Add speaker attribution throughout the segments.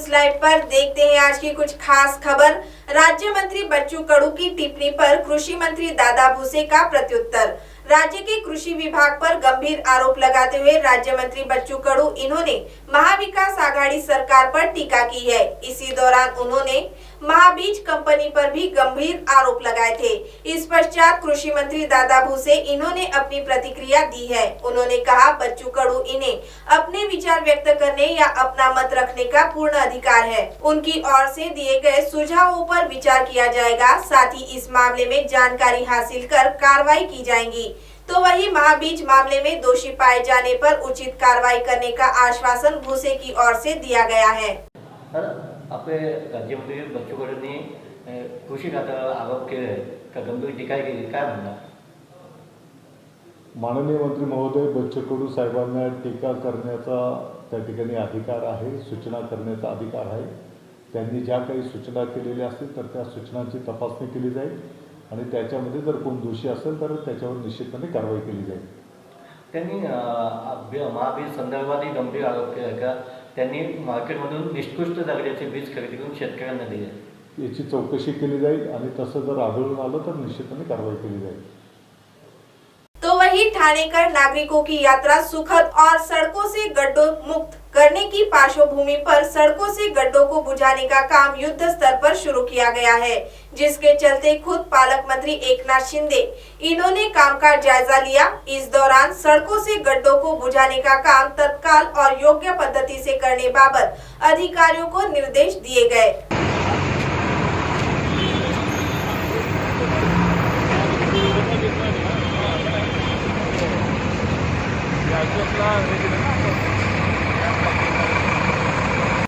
Speaker 1: Live पर देखते हैं आज की कुछ खास खबर। राज्य मंत्री बच्चू कडू की टिप्पणी पर कृषि मंत्री दादा भुसे का प्रत्युत्तर। राज्य के कृषि विभाग पर गंभीर आरोप लगाते हुए राज्य मंत्री बच्चू कडू इन्होंने महाविकास आघाड़ी सरकार पर टीका की है। इसी दौरान उन्होंने महाबीज कंपनी पर भी गंभीर आरोप लगाए थे। इस पश्चात कृषि मंत्री दादा भुसे इन्होंने अपनी प्रतिक्रिया दी है। उन्होंने कहा, बच्चू कडू इन्हें अपने विचार व्यक्त करने या अपना मत रखने का पूर्ण अधिकार है। उनकी ओर से दिए गए सुझावों पर विचार किया जाएगा। साथ ही इस मामले में जानकारी हासिल कर कार्रवाई की जाएगी। तो वही महाबीज मामले में दोषी पाए जाने पर उचित कार्रवाई करने का आश्वासन भुसे की ओर से दिया गया है।
Speaker 2: आपले राज्यमंत्री बच्चू कडूंनी कृषी खात्यावर आरोप केले का गंभीर टीका केली, काय म्हणणार?
Speaker 3: माननीय मंत्री महोदय बच्चू कडू साहेबांना टीका करण्याचा त्या ठिकाणी अधिकार आहे, सूचना करण्याचा अधिकार आहे। त्यांनी ज्या काही सूचना केलेल्या असतील तर त्या सूचनांची तपासणी केली जाईल आणि त्याच्यामध्ये जर कोण दोषी असेल तर त्याच्यावर निश्चितपणे कारवाई केली जाईल।
Speaker 2: त्यांनी महाबीज संदर्भातही गंभीर आरोप केले का त्यांनी मार्केटमधून निष्कृष्ट दर्जाचे बीज खरेदी करून शेतकऱ्यांना दिले।
Speaker 3: याची चौकशी केली जाईल आणि तसं जर आढळून आलं तर निश्चितपणे कारवाई केली जाईल।
Speaker 1: तो वही ठाणेकर नागरिकों की यात्रा सुखद और सड़कों से गड्ढों मुक्त करने की पार्श्वभूमि पर सड़कों से गड्ढों को बुझाने का काम युद्ध स्तर पर शुरू किया गया है, जिसके चलते खुद पालक मंत्री एकनाथ शिंदे इन्होंने काम का जायजा लिया। इस दौरान सड़कों से गड्ढों को बुझाने का काम तत्काल और योग्य पद्धति से करने बाबत अधिकारियों को निर्देश दिए गए।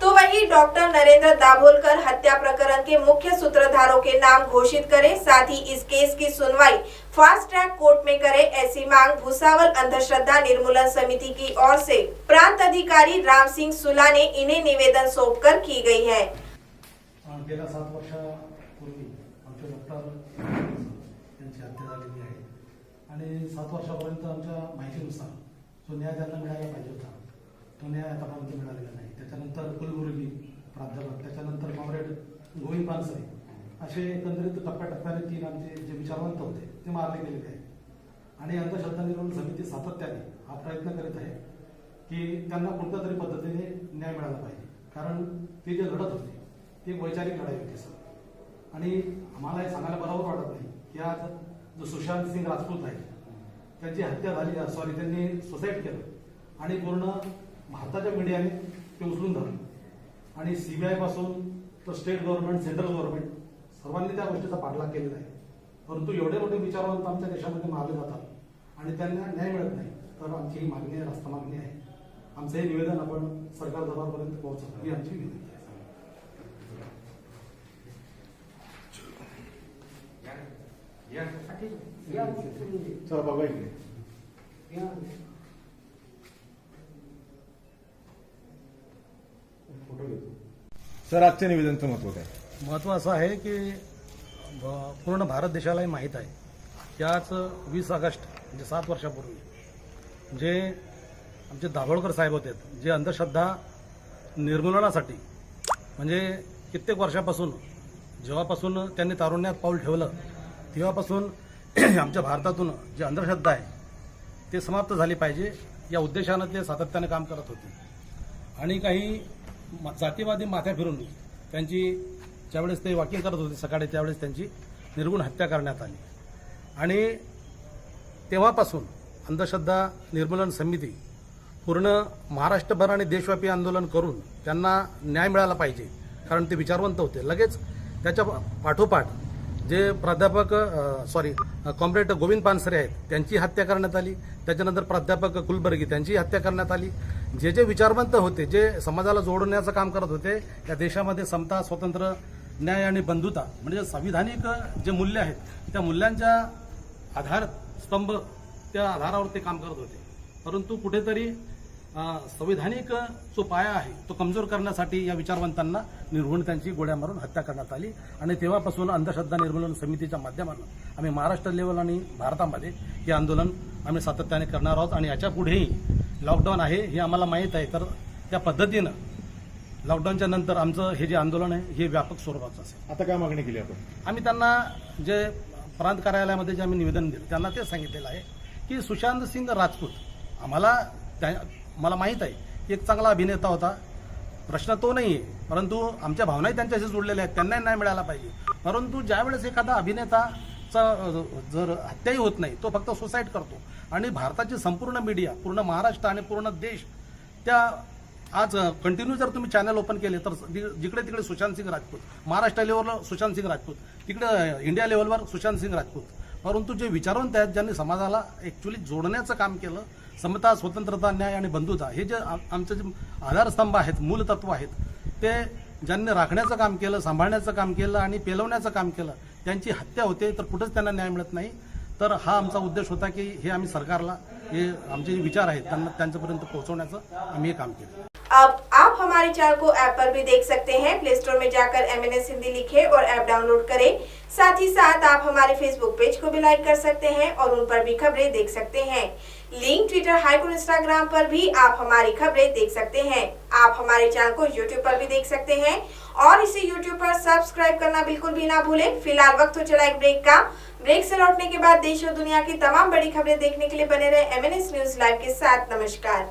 Speaker 1: तो वही डॉक्टर नरेंद्र दाभोलकर हत्या प्रकरण के मुख्य सूत्रधारों के नाम घोषित करें। साथ ही इस केस की सुनवाई फास्ट ट्रैक कोर्ट में करे, ऐसी मांग भुसावल अंधश्रद्धा निर्मूलन समिति की ओर से प्रांत अधिकारी राम सिंह सुला ने इन्हें निवेदन सौंपकर की गई है।
Speaker 4: गेल्या 7 वर्षापूर्वी आमचे डॉक्टर यांची हत्या झालेली आहे आणि 7 वर्षापर्यंत आमच्या माहितीनुसार जो न्याय त्यांना मिळायला पाहिजे होता तो न्याय आतापर्यंत मिळालेला नाही। त्याच्यानंतर कुलगुरुजी प्राध्यापक, त्याच्यानंतर कॉम्रेड गोविंद पानसरे असे एकंदरीत टप्प्याटप्प्याने 3 आमचे जे विचारवंत होते ते मारले गेलेले आहेत आणि अंधश्रद्धा निर्मूलन समिती सातत्याने हा प्रयत्न करीत आहे की त्यांना कोणत्या तरी पद्धतीने न्याय मिळाला पाहिजे। कारण ते जे लढत होते ती वैचारिक लढाई होती सर आणि आम्हाला हे सांगायला बरोबर वाटत नाही की आज जो सुशांत सिंग राजपूत आहे त्यांची हत्या झाली, त्यांनी सुसाईड केलं आणि पूर्ण भारताच्या मीडियाने ते उचलून धरलं आणि सीबीआय पासून तर स्टेट गव्हर्नमेंट, सेंट्रल गव्हर्नमेंट सर्वांनी त्या गोष्टीचा पाठलाग केलेला आहे। परंतु एवढे मोठे विचारवंत आमच्या देशामध्ये मारले जातात आणि त्यांना न्याय मिळत नाही, तर आमची ही मागणी आहे, रास्त मागणी आहे। आमचं हे निवेदन आपण सरकार दरबारपर्यंत पोहोचवतो ही आमची विनंती आहे।
Speaker 3: चला बघा इकडे
Speaker 5: सर, आजच्या निवेदनाचं महत्व काय?
Speaker 4: महत्व असं आहे की पूर्ण भारत देशालाही माहीत आहे की आज 20 ऑगस्ट म्हणजे 7 वर्षापूर्वी जे आमचे दाभोळकर साहेब होते, जे अंधश्रद्धा निर्मूलनासाठी म्हणजे कित्येक वर्षापासून जेव्हापासून त्यांनी तारुण्यात पाऊल ठेवलं तेव्हापासून आमच्या भारतातून जी अंधश्रद्धा आहे ते समाप्त झाली पाहिजे या उद्देशानं ते सातत्याने काम करत होते आणि काही जातीवादी माथ्या फिरून त्यांची ज्यावेळेस ते वॉकिंग करत होते सकाळी त्यावेळेस त्यांची निर्गुण हत्या करण्यात आली आणि तेव्हापासून अंधश्रद्धा निर्मूलन समिती पूर्ण महाराष्ट्रभर आणि देशव्यापी आंदोलन करून त्यांना न्याय मिळाला पाहिजे, कारण ते विचारवंत होते। लगेच त्याच्या पाठोपाठ जे प्राध्यापक कॉम्रेड गोविंद पानसरे आहेत त्यांची हत्या करण्यात आली, त्याच्यानंतर प्राध्यापक कुलबर्गी त्यांची हत्या करण्यात आली। जे जे विचारवंत होते, जे समाजाला जोडण्याचं काम करत होते, या देशामध्ये समता, स्वातंत्र्य, न्याय आणि बंधुता म्हणजे संविधानिक जे मूल्य आहेत त्या मूल्यांच्या आधारस्तंभ त्या आधारावर ते काम करत होते। परंतु कुठेतरी संविधानिक जो पाया आहे तो कमजोर करण्यासाठी या विचारवंतांना निर्घृण त्यांची गोळ्या मारून हत्या करण्यात आली आणि तेव्हापासून अंधश्रद्धा निर्मूलन समितीच्या माध्यमातून आम्ही महाराष्ट्र लेवल आणि भारतामध्ये हे आंदोलन आम्ही सातत्याने करणार आहोत आणि याच्या पुढेही लॉकडाऊन आहे हे आम्हाला माहीत आहे, तर त्या पद्धतीनं लॉकडाऊनच्या नंतर आमचं हे जे आंदोलन आहे हे व्यापक स्वरूपाचं असेल.
Speaker 5: आता काय मागणी केली आपण?
Speaker 4: आम्ही त्यांना जे प्रांत कार्यालयामध्ये जे आम्ही निवेदन दिलं त्यांना ते सांगितलेलं आहे की सुशांत सिंग राजपूत मला माहीत आहे की एक चांगला अभिनेता होता, प्रश्न तो नाही आहे, परंतु आमच्या भावनाही त्यांच्याशी जोडलेल्या आहेत, त्यांनाही न्याय मिळाला पाहिजे. परंतु ज्यावेळेस एखादा अभिनेताचा जर हत्याही होत नाही, तो फक्त सुसाईड करतो आणि भारताची संपूर्ण मीडिया, पूर्ण महाराष्ट्र आणि पूर्ण देश त्या आज कंटिन्यू जर तुम्ही चॅनल ओपन केले तर जिकडे तिकडे सुशांत सिंग राजपूत, महाराष्ट्र लेवलवर सुशांत सिंग राजपूत, तिकडे इंडिया लेवलवर सुशांत सिंग राजपूत. परंतु जे विचारवंत आहेत ज्यांनी समाजाला ॲक्च्युली जोडण्याचं काम केलं, समता, स्वतंत्रता, न्याय आणि बंधुता हे जे आमचे जे आधारस्तंभ आहेत, मूलतत्व आहेत, ते ज्यांनी राखण्याचं काम केलं, सांभाळण्याचं काम केलं आणि पेलवण्याचं काम केलं, त्यांची हत्या होते तर कुठंच त्यांना न्याय मिळत नाही. तर हा आमचा उद्देश होता की हे आम्ही सरकारला हे आमचे जे विचार आहेत त्यांना त्यांच्यापर्यंत पोहोचवण्याचं आम्ही हे काम केलं.
Speaker 1: अब आप हमारे चैनल को ऐप पर भी देख सकते हैं। प्ले स्टोर में जाकर MNS हिंदी लिखें और ऐप डाउनलोड करें। साथ ही साथ आप हमारे फेसबुक पेज को भी लाइक कर सकते हैं और उन पर भी खबरें देख सकते हैं। लिंक ट्विटर, हाइक और इंस्टाग्राम पर भी आप हमारी खबरें देख सकते हैं। आप हमारे चैनल को यूट्यूब पर भी देख सकते हैं और इसे यूट्यूब पर सब्सक्राइब करना बिल्कुल भी ना भूलें। फिलहाल वक्त हो चला एक ब्रेक का। ब्रेक से लौटने के बाद देश और दुनिया की तमाम बड़ी खबरें देखने के लिए बने रहे MNS न्यूज लाइव के साथ। नमस्कार।